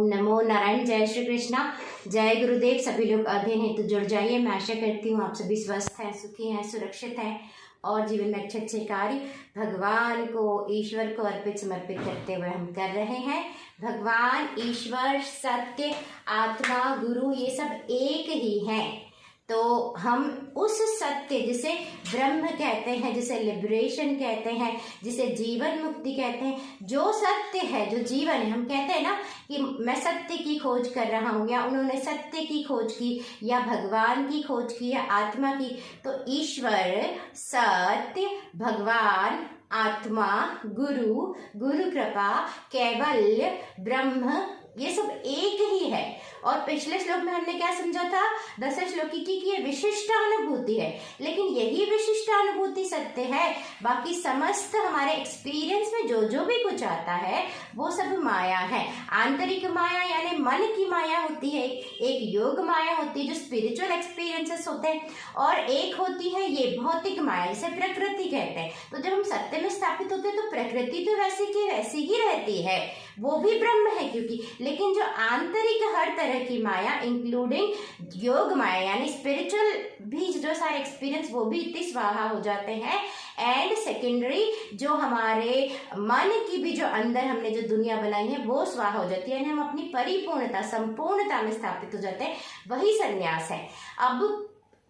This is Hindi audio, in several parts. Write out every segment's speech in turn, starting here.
नमो नारायण। जय श्री कृष्णा, जय गुरुदेव। सभी लोग अध्ययन हेतु जुड़ जाइए। मैं आशा करती हूँ आप सभी स्वस्थ हैं, सुखी हैं, सुरक्षित हैं और जीवन में अच्छे अच्छे कार्य भगवान को, ईश्वर को अर्पित समर्पित करते हुए हम कर रहे हैं। भगवान, ईश्वर, सत्य, आत्मा, गुरु ये सब एक ही हैं। तो हम उस सत्य जिसे ब्रह्म कहते हैं, जिसे लिबरेशन कहते हैं, जिसे जीवन मुक्ति कहते हैं, जो सत्य है, जो जीवन है, हम कहते हैं ना कि मैं सत्य की खोज कर रहा हूँ, या उन्होंने सत्य की खोज की, या भगवान की खोज की, या आत्मा की। तो ईश्वर, सत्य, भगवान, आत्मा, गुरु, गुरु कृपा, कैवल्य, ब्रह्म, ये सब एक ही है। और पिछले श्लोक में हमने क्या समझा था, 10 श्लोकी की कि ये विशिष्ट अनुभूति है, लेकिन यही विशिष्ट अनुभूति सत्य है। बाकी समस्त हमारे एक्सपीरियंस में जो जो भी कुछ आता है वो सब माया है। आंतरिक माया यानी मन की माया होती है, एक योग माया होती है जो स्पिरिचुअल एक्सपीरियंसेस होते हैं, और एक होती है ये भौतिक माया जिसे प्रकृति कहते हैं। तो जब हम सत्य में स्थापित होते हैं तो प्रकृति तो वैसी की वैसी ही रहती है, वो भी ब्रह्म है क्योंकि। लेकिन जो आंतरिक हर तरह की माया इंक्लूडिंग योग माया यानी स्पिरिचुअल भी जो सारे एक्सपीरियंस वो भी इतनी स्वाहा हो जाते हैं। एंड सेकेंडरी जो हमारे मन की भी जो अंदर हमने जो दुनिया बनाई है वो स्वाहा हो जाती है, यानी हम अपनी परिपूर्णता, संपूर्णता में स्थापित हो जाते हैं। वही संन्यास है।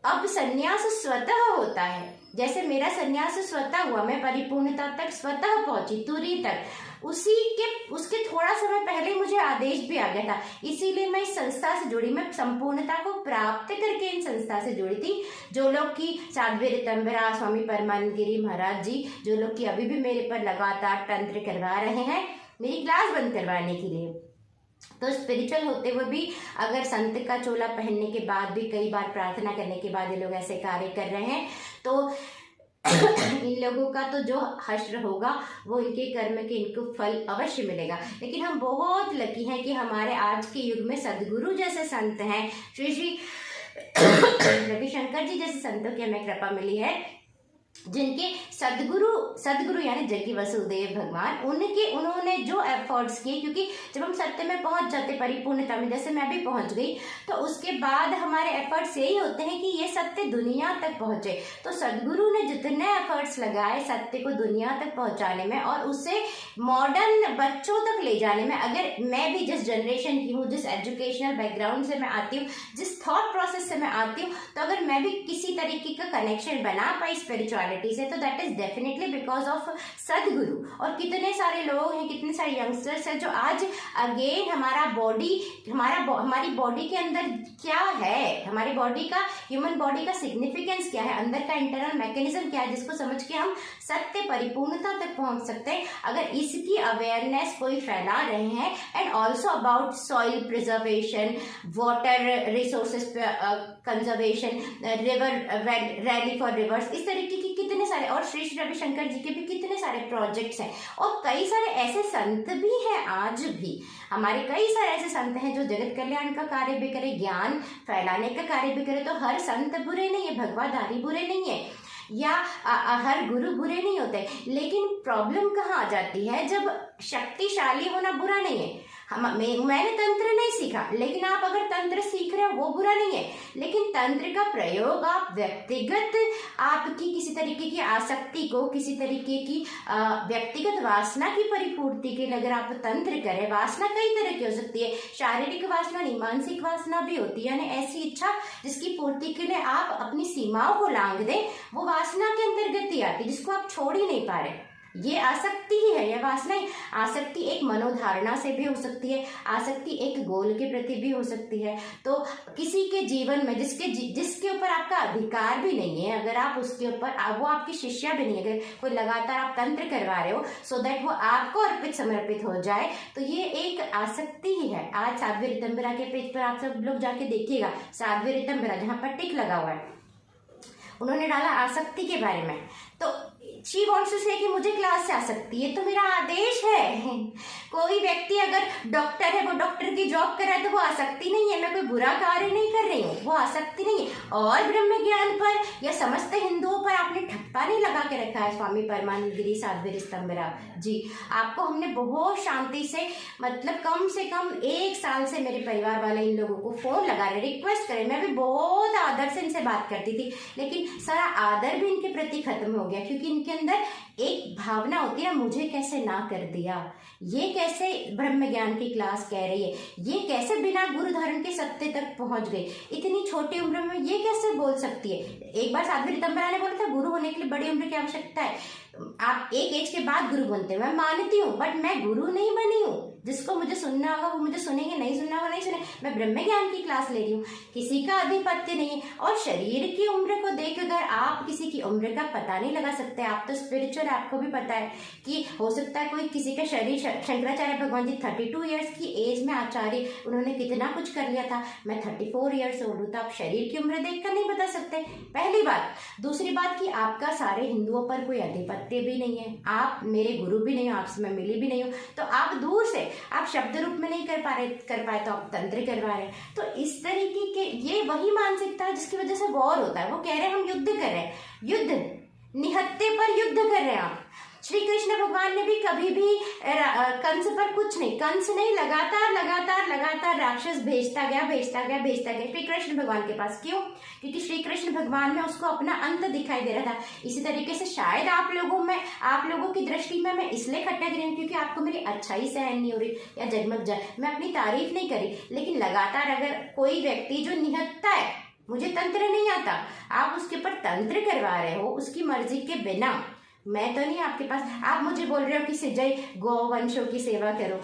अब संन्यास स्वतः होता है, जैसे मेरा संन्यास स्वतः हुआ, मैं परिपूर्णता तक स्वतः पहुंची, तुरी तक। उसके थोड़ा समय पहले मुझे आदेश भी आ गया था, इसीलिए मैं इस संस्था से जुड़ी। मैं संपूर्णता को प्राप्त करके इन संस्था से जुड़ी थी। जो लोग की साध्वी ऋतंभरा, स्वामी परमानंद गिरी महाराज जी, जो लोग की अभी भी मेरे पर लगातार तंत्र करवा रहे हैं मेरी क्लास बंद करवाने के लिए। तो स्पिरिचुअल होते हुए भी अगर संत का चोला पहनने के बाद भी, कई बार प्रार्थना करने के बाद ये लोग ऐसे कार्य कर रहे हैं, तो इन लोगों का तो जो हश्र होगा वो इनके कर्म के इनको फल अवश्य मिलेगा। लेकिन हम बहुत लकी हैं कि हमारे आज के युग में सदगुरु जैसे संत हैं, श्री श्री रविशंकर जी जैसे संतों की हमें कृपा मिली है, जिनके सदगुरु यानी जग्गी वसुदेव भगवान, उन्होंने जो एफर्ट्स किए, क्योंकि जब हम सत्य में पहुंच जाते परिपूर्णता में, जैसे मैं भी पहुंच गई, तो उसके बाद हमारे एफर्ट्स यही होते हैं कि ये सत्य दुनिया तक पहुंचे। तो सदगुरु ने जितने एफर्ट्स लगाए सत्य को दुनिया तक पहुंचाने में और उसे मॉडर्न बच्चों तक ले जाने में, अगर मैं भी जिस जनरेशन की हूँ, जिस एजुकेशनल बैकग्राउंड से मैं आती हूँ, जिस थॉट प्रोसेस से मैं आती हूँ, तो अगर मैं भी किसी तरीके का कनेक्शन बना पाई स्पिरिचुअलिटी से, तो that is definitely because of सदगुरु। और कितने सारे लोग हैं, कितने सारे यंगस्टर्स हैं जो आज अगेन हमारी बॉडी के अंदर क्या है, हमारी बॉडी का, ह्यूमन बॉडी का सिग्निफिकेंस क्या है, अंदर का इंटरनल मैकेनिज्म क्या है, जिसको समझ के हम सत्य परिपूर्णता तक पहुंच सकते हैं। अगर इसकी अवेयरनेस कोई फैला रहे हैं, and also about soil preservation, water resources conservation, river rally for reverse, इस तरीके की कितने सारे, और श्री श्री रविशंकर जी के भी कितने सारे प्रोजेक्ट्स हैं। और कई सारे ऐसे संत भी हैं, आज भी हमारे कई सारे ऐसे संत हैं जो जगत कल्याण का कार्य भी करे, ज्ञान फैलाने का कार्य भी करे। तो हर संत बुरे नहीं है, भगवाधारी बुरे नहीं है, या हर गुरु बुरे नहीं होते। लेकिन प्रॉब्लम कहाँ आ जाती है, जब शक्तिशाली होना बुरा नहीं है। मैंने तंत्र नहीं सीखा, लेकिन आप अगर तंत्र सीख रहे हो वो बुरा नहीं है, लेकिन तंत्र का प्रयोग आप व्यक्तिगत, आपकी किसी तरीके की आसक्ति को, किसी तरीके की व्यक्तिगत वासना की परिपूर्ति के लिए अगर आप तंत्र करें, वासना कई तरह की हो सकती है, शारीरिक वासना नहीं, मानसिक वासना भी होती है, यानी ऐसी इच्छा जिसकी पूर्ति के लिए आप अपनी सीमाओं को लांघ दें, वो वासना के अंतर्गत ही आती है, जिसको आप छोड़ ही नहीं पा रहे। ये आसक्ति ही है, यह वासना ही। आसक्ति एक मनोधारणा से भी हो सकती है, आसक्ति एक गोल के प्रति भी हो सकती है। तो किसी के जीवन में जिसके ऊपर आपका अधिकार भी नहीं है, अगर आप उसके ऊपर, वो आपकी शिष्या भी नहीं, अगर कोई लगातार आप तंत्र करवा रहे हो सो दैट वो आपको अर्पित समर्पित हो जाए, तो ये एक आसक्ति ही है। आज साध्वी ऋतंभरा के पेज पर आप सब लोग जाके देखिएगा, साध्वी ऋतंभरा जहाँ पर टिक लगा हुआ है, उन्होंने डाला आसक्ति के बारे में। तो शी वॉन्ट्स टू से कि मुझे क्लास से आसक्ति है, तो मेरा आदेश है, कोई व्यक्ति अगर डॉक्टर है, वो डॉक्टर की जॉब कर रहा है, तो वो आसक्ति नहीं है। मैं कोई बुरा कार्य नहीं कर रही हूँ, वो आसक्ति नहीं है। और ब्रह्म ज्ञान पर या समस्त हिंदुओं पर आपने ठप्पा नहीं लगा के रखा है। स्वामी परमानंद गिरी साध्वी स्तंभराव जी, आपको हमने बहुत शांति से, मतलब कम से कम 1 साल से मेरे परिवार वाले इन लोगों को फोन लगा रहे, रिक्वेस्ट करे। मैं भी बहुत आदर से इनसे बात करती थी, लेकिन सारा आदर भी इनके प्रति खत्म हो गया, क्योंकि इनके अंदर एक भावना होती है, मुझे कैसे ना कर दिया, ये कैसे ब्रह्म ज्ञान की क्लास कह रही है, ये कैसे बिना गुरु धारण के सत्य तक पहुंच गई, इतनी छोटी उम्र में ये कैसे बोल सकती है। एक बार साध्वी ऋतंबरा ने बोला था, गुरु होने के लिए बड़ी उम्र की आवश्यकता है। आप एक एज के बाद गुरु बनते हैं, मैं मानती हूँ, बट मैं गुरु नहीं बनी हूँ। जिसको मुझे सुनना होगा वो मुझे सुनेंगे, नहीं सुनना होगा नहीं सुने। मैं ब्रह्म ज्ञान की क्लास ले रही हूँ, किसी का आधिपत्य नहीं है। और शरीर की उम्र को देखकर आप किसी की उम्र का पता नहीं लगा सकते। आप तो स्पिरिचुअल, आपको भी पता है कि हो सकता है कोई किसी का शरीर, शंकराचार्य भगवान जी 32 ईयर्स की एज में आचार्य, उन्होंने कितना कुछ कर लिया था। मैं 34 ईयर्स ओल्ड हूँ, तो आप शरीर की उम्र देखकर नहीं बता सकते, पहली बात। दूसरी बात कि आपका सारे हिंदुओं पर कोई आधिपत्य भी नहीं है, आप मेरे गुरु भी नहीं हो, आपसे मैं मिली भी नहीं हूँ, तो आप दूर से, आप शब्द रूप में नहीं कर पाए तो आप तंत्र करवा रहे हैं। तो इस तरीके के, ये वही मानसिकता है जिसकी वजह से वॉर होता है। वो कह रहे हैं हम युद्ध कर रहे हैं, युद्ध, निहत्थे पर युद्ध कर रहे हैं आप। श्री कृष्ण भगवान ने भी कभी भी कंस पर कुछ नहीं, कंस नहीं, लगातार लगातार लगातार राक्षस भेजता गया श्री कृष्ण भगवान के पास। क्यों? क्योंकि श्री कृष्ण भगवान में उसको अपना अंत दिखाई दे रहा था। इसी तरीके से शायद आप लोगों की दृष्टि में मैं इसलिए खटक रही हूँ क्योंकि आपको मेरी अच्छाई सहन नहीं हो रही या जगमग जाए। मैं अपनी तारीफ नहीं करी, लेकिन लगातार अगर कोई व्यक्ति जो निहत्था है, मुझे तंत्र नहीं आता, आप उसके ऊपर तंत्र करवा रहे हो उसकी मर्जी के बिना, मैं तो नहीं आपके पास, आप मुझे बोल रहे हो कि सिजय गौवंशों की सेवा करो।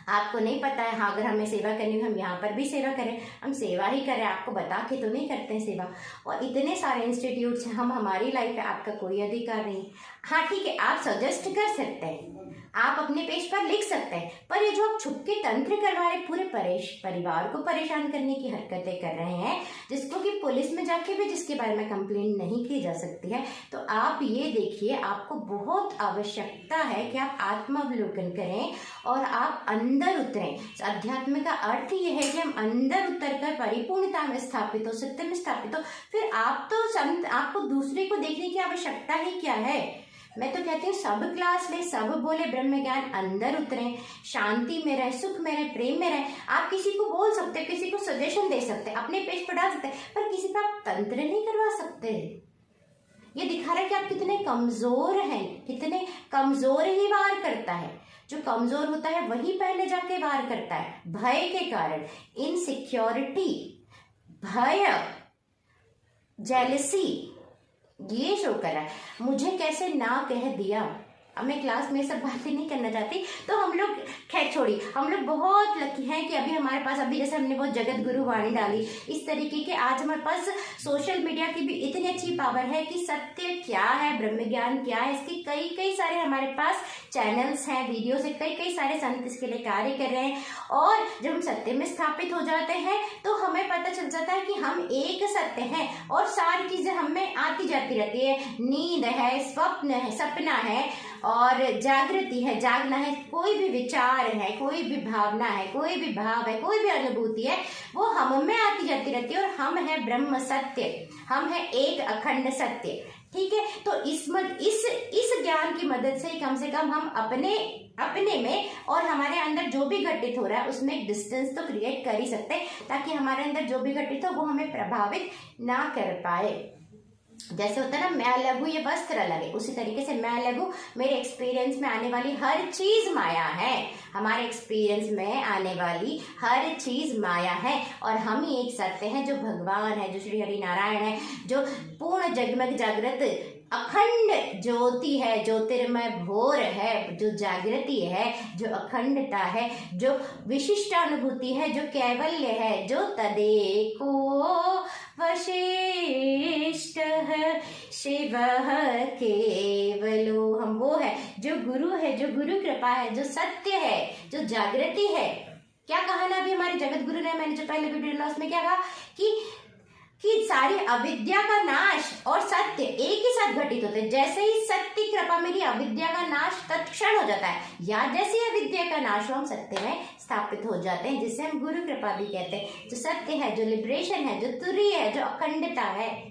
आपको नहीं पता है, हाँ, अगर हमें सेवा करनी हो हम यहाँ पर भी सेवा करें, हम सेवा ही करें, आपको बता के तो नहीं करते हैं सेवा। और इतने सारे इंस्टीट्यूट्स हैं, हम हमारी लाइफ है, आपका कोई अधिकार नहीं। हाँ ठीक है, आप सजेस्ट कर सकते हैं, आप अपने पेज पर लिख सकते हैं, पर ये जो आप छुप के तंत्र करवा रहे, पूरे परिवार को परेशान करने की हरकतें कर रहे हैं, जिसको कि पुलिस में जाके भी जिसके बारे में कंप्लेंट नहीं की जा सकती है। तो आप ये देखिए, आपको बहुत आवश्यकता है कि आप आत्मावलोकन करें और आप अंदर उतरें। अध्यात्म का अर्थ ये है कि हम अंदर उतर कर परिपूर्णता में स्थापित हो, सत्य में स्थापित हो। फिर आपको दूसरे को देखने की आवश्यकता ही क्या है। मैं तो कहती हूँ सब क्लास ले, सब बोले ब्रह्म ज्ञान, अंदर उतरे, शांति में रहे, सुख में रहे, प्रेम में रहे। आप किसी को बोल सकते हैं, किसी को सजेशन दे सकते हैं, अपने पेज पर डाल सकते हैं, पर किसी पर आप तंत्र नहीं करवा सकते। ये दिखा रहा है कि आप कितने कमजोर हैं, कितने कमजोर ही वार करता है। जो कमजोर होता है वही पहले जाके वार करता है, भय के कारण, इनसिक्योरिटी, भय, जेलसी, ये शो कर रहा है। मुझे कैसे ना कह दिया। अब मैं क्लास में सब बातें नहीं करना चाहती, तो हम लोग खैर छोड़ी, हम लोग बहुत लकी हैं कि अभी हमारे पास, अभी जैसे हमने बहुत जगत गुरु वाणी डाली, इस तरीके के आज हमारे पास सोशल मीडिया की भी इतनी अच्छी पावर है कि सत्य क्या है, ब्रह्म ज्ञान क्या है, इसके कई सारे हमारे पास चैनल्स हैं, वीडियोस है, कई सारे संत इसके लिए कार्य कर रहे हैं। और जब हम सत्य में स्थापित हो जाते हैं तो हमें पता चल जाता है कि हम एक सत्य हैं और सारी चीजें हमें आती जाती रहती है। नींद है, स्वप्न है, सपना है, और जागृति है, जागना है, कोई भी विचार है, कोई भी भावना है, कोई भी भाव है, कोई भी अनुभूति है, वो हम में आती जाती रहती है। और हम है ब्रह्म सत्य, हम है एक अखंड सत्य। ठीक है, तो इस ज्ञान की मदद से कम हम अपने में और हमारे अंदर जो भी घटित हो रहा है उसमें एक डिस्टेंस तो क्रिएट कर ही सकते हैं, ताकि हमारे अंदर जो भी घटित हो वो हमें प्रभावित ना कर पाए। जैसे होता है ना, मैं लघु ये वस्त्र अलग है, उसी तरीके से मैं लघु, मेरे एक्सपीरियंस में आने वाली हर चीज माया है, हमारे एक्सपीरियंस में आने वाली हर चीज माया है। और हम ही एक सत्य हैं जो भगवान है, जो श्री हरि नारायण है, जो पूर्ण जगमग जागृत अखंड ज्योति है, ज्योतिर्मय भोर है, जो जागृति है, जो अखंडता है, जो विशिष्ट अनुभूति है, जो कैवल्य है, जो तदेको वशिष्ठ शिव केवलो। हम वो है जो गुरु है, जो गुरु कृपा है, जो सत्य है, जो जागृति है। क्या कहा ना अभी हमारे जगत गुरु ने, मैंने जो पहले वीडियो डाला उसमें क्या कहा कि कि सारी अविद्या का नाश और सत्य एक ही साथ घटित होते हैं। जैसे ही सत्य कृपा मेरी अविद्या का नाश तत्क्षण हो जाता है, या जैसे ही अविद्या का नाश हो हम सत्य में स्थापित हो जाते हैं, जिसे हम गुरु कृपा भी कहते हैं। जो सत्य है, जो लिबरेशन है, जो तुरीय है, जो अखंडता है,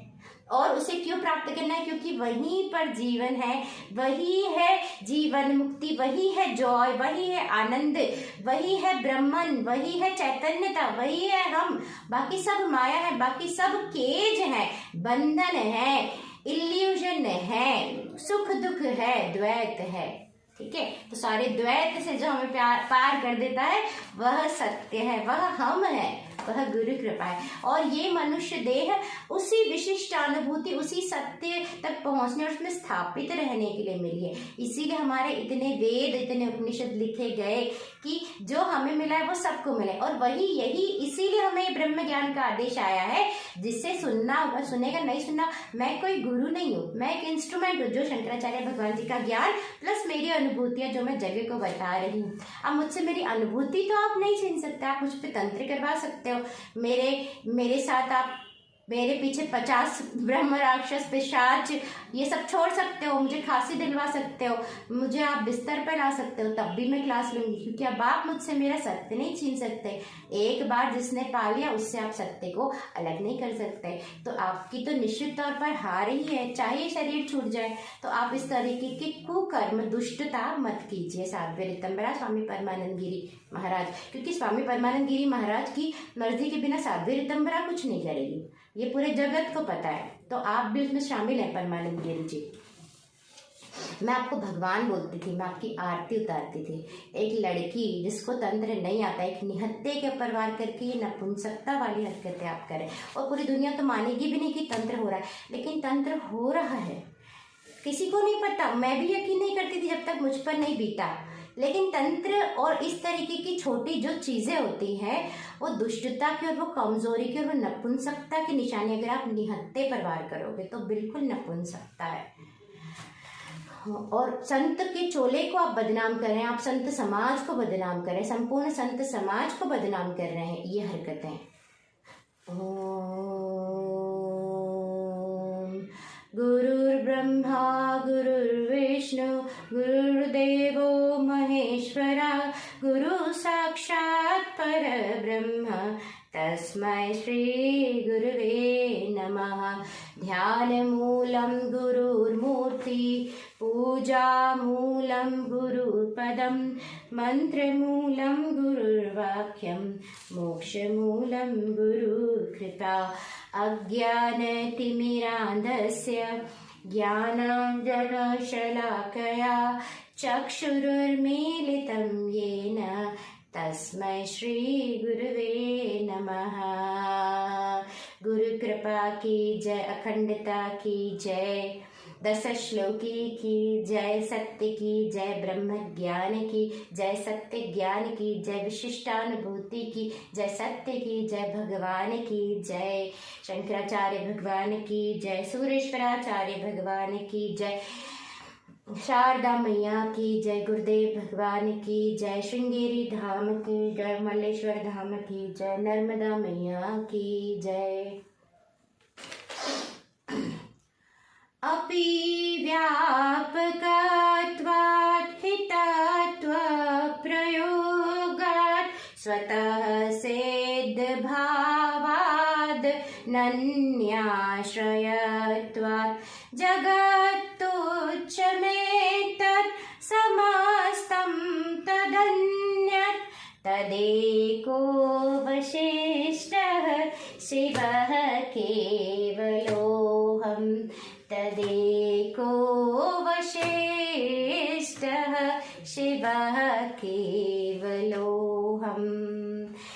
और उसे क्यों प्राप्त करना है? क्योंकि वहीं पर जीवन है, वही है जीवन मुक्ति, वही है जॉय, वही है आनंद, वही है ब्रह्मन, वही है चैतन्यता, वही है हम। बाकी सब माया है, बाकी सब केज है, बंधन है, इल्यूजन है, सुख दुख है, द्वैत है। ठीक है, तो सारे द्वैत से जो हमें पार कर देता है वह सत्य है, वह हम है, वह गुरु कृपा है। और ये मनुष्य देह उसी विशिष्ट अनुभूति, उसी सत्य तक पहुंचने और उसमें स्थापित रहने के लिए मिली है। इसीलिए हमारे इतने वेद, इतने उपनिषद लिखे गए कि जो हमें मिला है वो सबको मिले। और वही यही इसीलिए हमें ब्रह्म ज्ञान का आदेश आया है, जिससे सुनना होगा, सुनेगा, नहीं सुनना। मैं कोई गुरु नहीं हूँ, मैं एक इंस्ट्रूमेंट हूँ, जो शंकराचार्य भगवान जी का ज्ञान प्लस मेरी अनुभूतियां जो मैं जगह को बता रही हूँ। अब मुझसे मेरी अनुभूति तो आप नहीं छीन सकते, आप मुझ पर तंत्र करवा सकते हो, मेरे साथ आप मेरे पीछे 50 ब्रह्म राक्षस पिशाच ये सब छोड़ सकते हो, मुझे खांसी दिलवा सकते हो, मुझे आप बिस्तर पर ला सकते हो, तब भी मैं क्लास लूंगी, क्योंकि अब आप मुझसे मेरा सत्य नहीं छीन सकते। एक बार जिसने पा लिया उससे आप सत्य को अलग नहीं कर सकते। तो आपकी तो निश्चित तौर पर हार ही है, चाहे शरीर छूट जाए। तो आप इस तरीके के कुकर्म, दुष्टता मत कीजिए। साध्वी ऋतंबरा स्वामी परमानंद गिरी महाराज, क्योंकि स्वामी परमानंद गिरी महाराज की मर्जी के बिना साध्वी ऋतंबरा कुछ नहीं करेगी, ये पूरे जगत को पता है। तो आप भी उसमें शामिल हैं परमानंद गिरी जी। मैं आपको भगवान बोलती थी, मैं आपकी आरती उतारती थी। एक लड़की जिसको तंत्र नहीं आता, एक निहत्ते के ऊपर वार करके ये नपुंसकता वाली हरकतें आप करें, और पूरी दुनिया तो मानेगी भी नहीं कि तंत्र हो रहा है, लेकिन तंत्र हो रहा है। किसी को नहीं पता, मैं भी यकीन नहीं करती थी जब तक मुझ पर नहीं बीता। लेकिन तंत्र और इस तरीके की छोटी जो चीजें होती हैं वो दुष्टता की और वो कमजोरी की और वो नपुंसकता की निशानी। अगर आप निहत्ते पर वार करोगे तो बिल्कुल नपुंसकता है। और संत के चोले को आप बदनाम कर रहे हैं, आप संत समाज को बदनाम कर रहे हैं, संपूर्ण संत समाज को बदनाम कर रहे हैं ये हरकतें। गुरुर्ब्रह्मा गुरुर्विष्णु गुरुर्देवो महेश्वरा, गुरु साक्षात् परब्रह्म तस्मै श्री गुरुवे नमः। ध्यानमूलं गुरुर्मूर्ति, पूजामूलं गुरुपदं, मन्त्रमूलं गुरुर्वाक्यं, मोक्षमूलं गुरुकृपा। अज्ञानतिमिरान्धस्य ज्ञानाञ्जनशलाकया चक्षुरुन्मीलितं येन तस्मै श्री गुरुवे नमः। गुरु कृपा की जय, अखंडता की जय, 10 श्लोकी की जय, सत्य की जय, ब्रह्म ज्ञान की जय, सत्य ज्ञान की जय, विशिष्टानुभूति की जय, सत्य की जय, भगवान की जय, शंकराचार्य भगवान की जय, सूरेश्वराचार्य भगवान की जय, शारदा मैया की जय, गुरुदेव भगवान की जय, श्रृंगेरी धाम की जय, मल्लेश्वर धाम की जय, नर्मदा मैया की जय। अपि व्यापकत्वात् हितत्वप्रयोगात् स्वतः सिद्धभावाद् नन्याश्रयत्वात् जगत्तुच्छमेतत् समस्तं तदन्यत् तदेको वशिष्ठः शिवः केवलोऽहम्, तदेको वशिष्ठः शिवः केवलोऽहम्।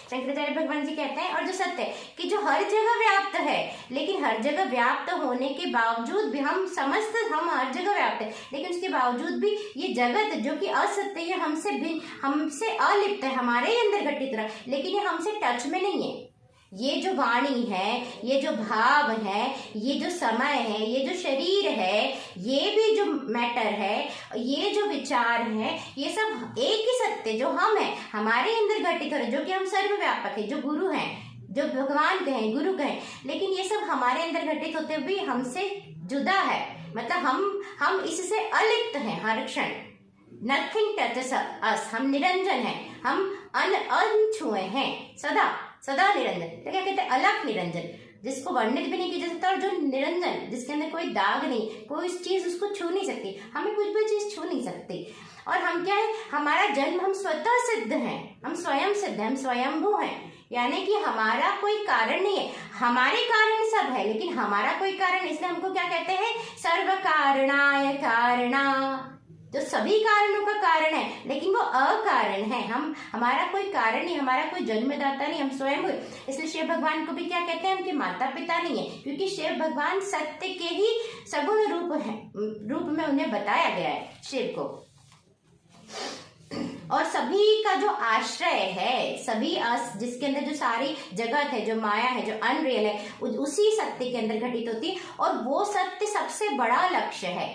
शंकराचार्य भगवान जी कहते हैं, और जो सत्य है कि जो हर जगह व्याप्त है, लेकिन हर जगह व्याप्त होने के बावजूद भी हम हर जगह व्याप्त है, लेकिन उसके बावजूद भी ये जगत जो कि असत्य है, हमसे अलिप्त है, हमारे ही अंदर घटित रहा, लेकिन ये हमसे टच में नहीं है। ये जो वाणी है, ये जो भाव है, ये जो समय है, ये जो शरीर है, ये भी जो मैटर है, ये जो विचार है, ये सब एक ही सत्य जो हम है हमारे अंदर घटित हो रहे, जो कि हम सर्वव्यापक है, जो गुरु हैं, जो भगवान कहें, गुरु कहें, लेकिन ये सब हमारे अंदर घटित होते हुए हमसे जुदा है, मतलब हम इससे अलिप्त हैं हर क्षण। नथिंग टचेस अस, हम निरंजन हैं, हम अनछुए हैं, सदा सदा निरंजन। तो क्या कहते हैं? अलग निरंजन, जिसको वर्णित भी नहीं किया जा सकता, और जो निरंजन, जिसके अंदर कोई दाग नहीं, कोई चीज उसको छू नहीं सकती, हमें कुछ भी चीज छू नहीं सकती। और हम क्या है, हमारा जन्म, हम स्वतः सिद्ध हैं, हम स्वयं सिद्ध हैं, हम स्वयंभू हैं, यानी कि हमारा कोई कारण नहीं है। हमारे कारण सब है, लेकिन हमारा कोई कारण, इसलिए हमको क्या कहते हैं? सर्व कारणाय कारणा, जो सभी कारणों का कारण है, लेकिन वो अकारण है। हमारा कोई कारण नहीं, हमारा कोई जन्मदाता नहीं, हम स्वयं हुए। इसलिए शिव भगवान को भी क्या कहते हैं? उनके माता पिता नहीं है, क्योंकि शिव भगवान सत्य के ही सगुण रूप में उन्हें बताया गया है, शिव को। और सभी का जो आश्रय है, सभी जिसके अंदर जो सारी जगत है, जो माया है, जो अनरियल है, उसी सत्य के अंदर घटित होती है। और वो सत्य सबसे बड़ा लक्ष्य है,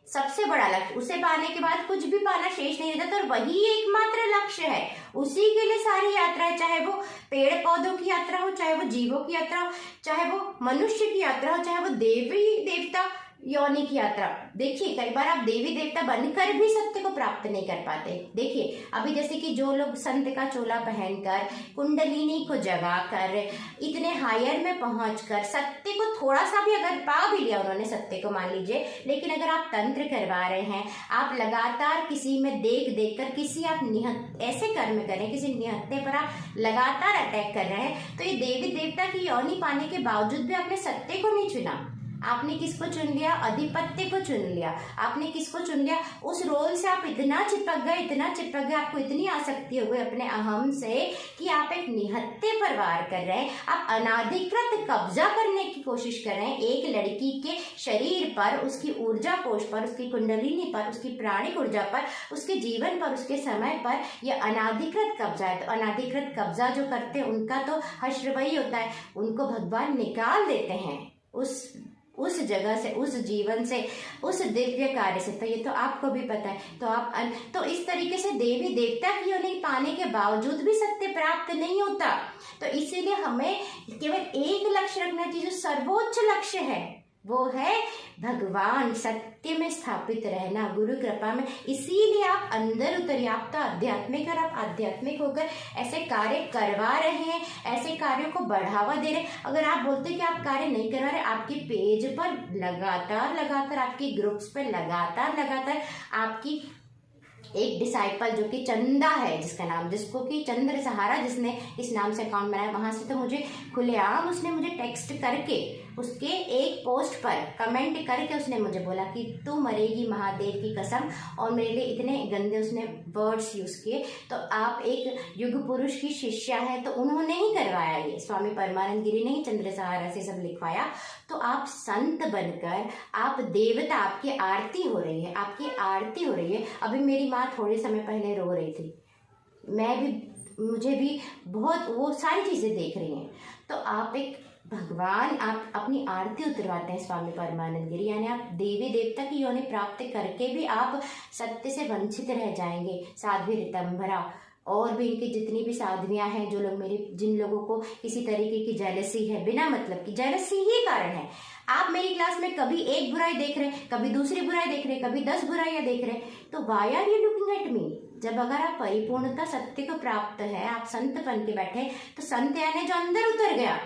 सबसे बड़ा लक्ष्य। उसे पाने के बाद कुछ भी पाना शेष नहीं रहता, तो वही एकमात्र लक्ष्य है। उसी के लिए सारी यात्राएं, चाहे वो पेड़ पौधों की यात्रा हो, चाहे वो जीवों की यात्रा हो, चाहे वो मनुष्य की यात्रा हो, चाहे वो देवी देवता योनि की यात्रा। देखिए, कई बार आप देवी देवता बनकर भी सत्य को प्राप्त नहीं कर पाते। देखिए, अभी जैसे कि जो लोग संत का चोला पहनकर, कुंडलिनी को जगाकर, इतने हायर में पहुंचकर सत्य को थोड़ा सा भी अगर पा भी लिया उन्होंने, सत्य को मान लीजिए, लेकिन अगर आप तंत्र करवा रहे हैं, आप लगातार किसी में देख कर किसी आप ऐसे कर्म करें, किसी निहत्ते पर आप लगातार अटैक कर रहे हैं, तो ये देवी देवता की योनि पाने के बावजूद भी आपने सत्य को नहीं चुना। आपने किसको चुन लिया? अधिपत्य को चुन लिया। आपने किसको चुन लिया? उस रोल से आप इतना चिपक गए, इतना चिपक गए, आपको इतनी आसक्ति हो गई अपने अहम से कि आप एक निहत्ते पर वार कर रहे हैं। आप अनाधिकृत कब्जा करने की कोशिश कर रहे हैं एक लड़की के शरीर पर, उसकी ऊर्जा कोश पर, उसकी कुंडलिनी पर, उसकी प्राणिक ऊर्जा पर, उसके जीवन पर, उसके समय पर। यह अनाधिकृत कब्जा है। तो अनाधिकृत कब्जा जो करते हैं उनका तो हश्र वही होता है, उनको भगवान निकाल देते हैं उस जगह से, उस जीवन से, उस दिव्य कार्य से। तो ये तो आपको भी पता है। तो इस तरीके से देवी देवता की योनि पाने के बावजूद भी सत्य प्राप्त नहीं होता। तो इसीलिए हमें केवल एक लक्ष्य रखना चाहिए, जो सर्वोच्च लक्ष्य है, वो है भगवान, सत्य में स्थापित रहना, गुरु कृपा में। इसीलिए आप अंदर उतरिए, आप तो आध्यात्मिक, और आप आध्यात्मिक होकर ऐसे कार्य करवा रहे हैं, ऐसे कार्यों को बढ़ावा दे रहे हैं। अगर आप बोलते कि आप कार्य नहीं करवा रहे, आपके पेज पर लगातार, आपके ग्रुप्स पर लगातार आपकी एक डिसाइपल जो कि चंदा है, जिसका नाम, जिसको कि चंद्र सहारा, जिसने इस नाम से अकाउंट बनाया, वहां से तो मुझे खुलेआम उसने मुझे टेक्स्ट करके, उसके एक पोस्ट पर कमेंट करके उसने मुझे बोला कि तू मरेगी महादेव की कसम, और मेरे लिए इतने गंदे उसने वर्ड्स यूज किए। तो आप एक युग पुरुष की शिष्या है, तो उन्होंने ही करवाया, ये स्वामी परमानंद गिरी ने ही चंद्र सहारा से सब लिखवाया। तो आप संत बनकर, आप देवता, आपकी आरती हो रही है, आपकी आरती हो रही है। अभी मेरी माँ थोड़े समय पहले रो रही थी, मुझे भी बहुत वो सारी चीजें देख रही हैं। तो आप एक भगवान, आप अपनी आरती उतरवाते हैं स्वामी परमानंद गिरी, यानी आप देवी देवता की योनि प्राप्त करके भी आप सत्य से वंचित रह जाएंगे। साध्वी ऋतंभरा और भी इनकी जितनी भी साध्वियां हैं, जो लोग जिन लोगों को किसी तरीके की जेलसी है, बिना मतलब की जेलसी ही कारण है। आप मेरी क्लास में कभी एक बुराई देख रहे हैं, कभी दूसरी बुराई देख रहे हैं, कभी 10 बुराइयां देख रहे हैं, तो why are you looking at me? जब अगर आप परिपूर्णता सत्य को प्राप्त है, आप संत बन के बैठे, तो संत यानी जो अंदर उतर गया,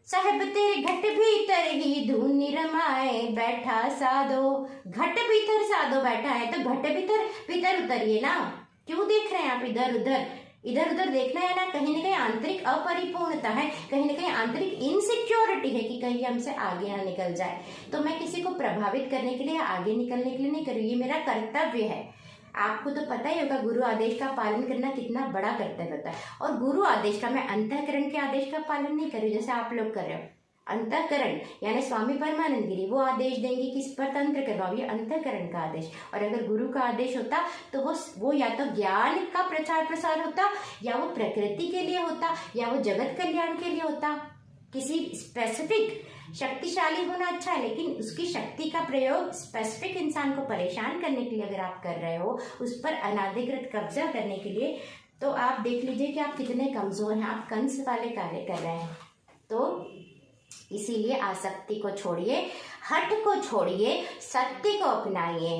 साहेब तेरे घट भीतर ही धून रमाए बैठा साधो, घट भीतर साधो बैठा है, तो घट भीतर उतरिए ना। क्यों देख रहे हैं आप इधर उधर देखना है ना? कहीं न कहीं आंतरिक अपरिपूर्णता है, कहीं न कहीं आंतरिक इनसिक्योरिटी है कि कहीं हमसे आगे ना निकल जाए। तो मैं किसी को प्रभावित करने के लिए, आगे निकलने के लिए नहीं कर रही, ये मेरा कर्तव्य है। आपको तो पता ही होगा गुरु आदेश का पालन करना कितना बड़ा कर्तव्य होता है। और गुरु आदेश का, मैं अंतःकरण के आदेश का पालन नहीं कर रही जैसे आप लोग कर रहे हो। अंतःकरण यानी स्वामी परमानंद गिरी वो आदेश देंगे कि इस पर तंत्र करवाओ, ये अंतःकरण का आदेश। और अगर गुरु का आदेश होता तो वो या तो ज्ञान का प्रचार प्रसार होता, या वो प्रकृति के लिए होता, या वो जगत कल्याण के लिए होता। किसी स्पेसिफिक शक्तिशाली होना अच्छा है, लेकिन उसकी शक्ति का प्रयोग स्पेसिफिक इंसान को परेशान करने के लिए अगर आप कर रहे हो, उस पर अनाधिकृत कब्जा करने के लिए, तो आप देख लीजिए कि आप कितने कमजोर हैं, आप कंस वाले कार्य कर रहे हैं। तो इसीलिए आसक्ति को छोड़िए, हठ को छोड़िए, सत्य को अपनाइए,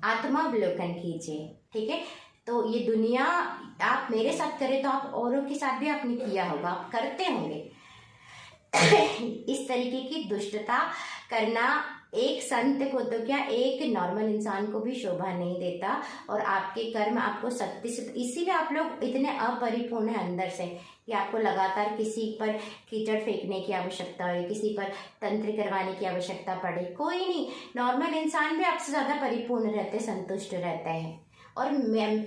आत्मावलोकन कीजिए। ठीक है, तो ये दुनिया आप मेरे साथ करें तो आप औरों के साथ भी आपने किया होगा, आप करते होंगे। इस तरीके की दुष्टता करना एक संत को तो क्या, एक नॉर्मल इंसान को भी शोभा नहीं देता। और आपके कर्म आपको सत्य से, इसीलिए आप लोग इतने अपरिपूर्ण हैं अंदर से कि आपको लगातार किसी पर कीचड़ फेंकने की आवश्यकता हो, किसी पर तंत्र करवाने की आवश्यकता पड़े। कोई नहीं, नॉर्मल इंसान भी आपसे ज्यादा परिपूर्ण रहते, संतुष्ट रहते हैं। और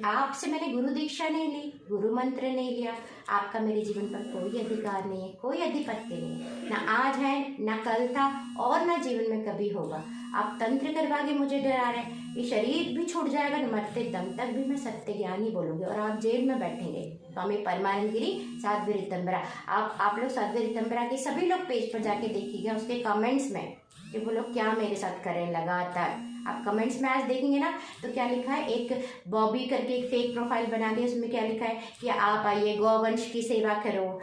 आपसे मैंने गुरु दीक्षा नहीं ली, गुरु मंत्र नहीं लिया, आपका मेरे जीवन पर कोई अधिकार नहीं है, कोई अधिपत्य नहीं है, ना आज है ना कल था और ना जीवन में कभी होगा। आप तंत्र करवा के मुझे डरा रहे हैं, ये शरीर भी छूट जाएगा, मरते दम तक भी मैं सत्य ज्ञान ही बोलूंगी और आप जेल में बैठेंगे। स्वामी परमानंद गिरी साध्वी ऋतंबरा, आप लोग साध्वी ऋतंबरा के सभी लोग पेज पर जाके देखिएगा, उसके कमेंट्स में कि वो लोग क्या मेरे साथ करें लगातार। आप कमेंट्स में आज देखेंगे ना तो क्या लिखा है, एक बॉबी करके एक फेक प्रोफाइल बना दिया, उसमें क्या लिखा है कि आप आइए गौवंश की सेवा करो,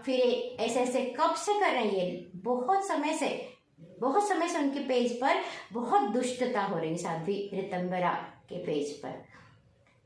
फिर ऐसे ऐसे कब से कर रहे हैं ये, बहुत समय से उनके पेज पर बहुत दुष्टता हो रही है, साध्वी ऋतंबरा के पेज पर।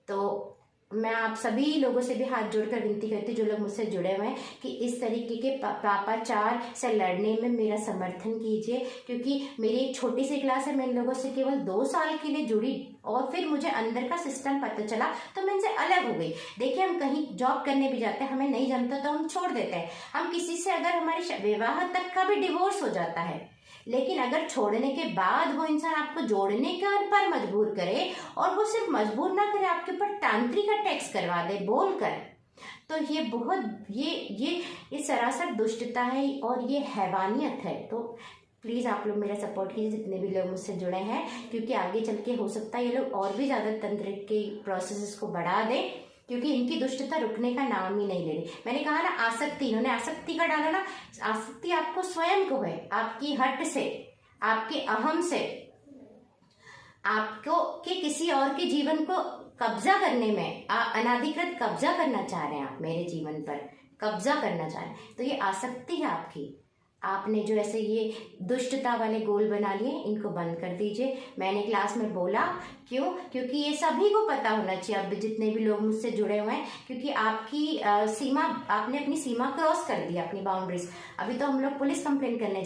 तो मैं आप सभी लोगों से भी हाथ जोड़कर विनती करती हूँ, जो लोग मुझसे जुड़े हुए हैं, कि इस तरीके के पापाचार से लड़ने में मेरा समर्थन कीजिए। क्योंकि मेरी एक छोटी सी क्लास है, मैं इन लोगों से केवल 2 साल के लिए जुड़ी और फिर मुझे अंदर का सिस्टम पता चला तो मैं इनसे अलग हो गई। देखिए, हम कहीं जॉब करने भी जाते हैं, हमें नहीं जमता तो हम छोड़ देते हैं। हम किसी से अगर हमारी विवाह तक का भी डिवोर्स हो जाता है, लेकिन अगर छोड़ने के बाद वो इंसान आपको जोड़ने के पर मजबूर करे, और वो सिर्फ मजबूर ना करे, आपके ऊपर तांत्रिक अटैक्स करवा दे बोलकर, तो ये बहुत ये सरासर दुष्टता है और ये हैवानियत है। तो प्लीज़ आप लोग मेरा सपोर्ट कीजिए, जितने भी लोग मुझसे जुड़े हैं, क्योंकि आगे चल के हो सकता है ये लोग और भी ज़्यादा तंत्र के प्रोसेस को बढ़ा दें, क्योंकि इनकी दुष्टता रुकने का नाम ही नहीं ले रही। मैंने कहा ना आसक्ति, इन्होंने आसक्ति का डाला ना, आसक्ति आपको स्वयं को है, आपकी हट से, आपके अहम से, आपको के किसी और के जीवन को कब्जा करने में, अनाधिकृत कब्जा करना चाह रहे हैं, आप मेरे जीवन पर कब्जा करना चाह रहे हैं, तो ये आसक्ति है आपकी। आपने जो ऐसे ये दुष्टता वाले गोल बना लिए, इनको बंद कर दीजिए। मैंने क्लास में बोला क्यों, क्योंकि ये सभी को पता होना चाहिए, अब जितने भी लोग मुझसे जुड़े हुए हैं, क्योंकि आपकी सीमा, आपने अपनी सीमा क्रॉस कर दी, अपनी बाउंड्रीज। अभी तो हम लोग पुलिस कंप्लेन करने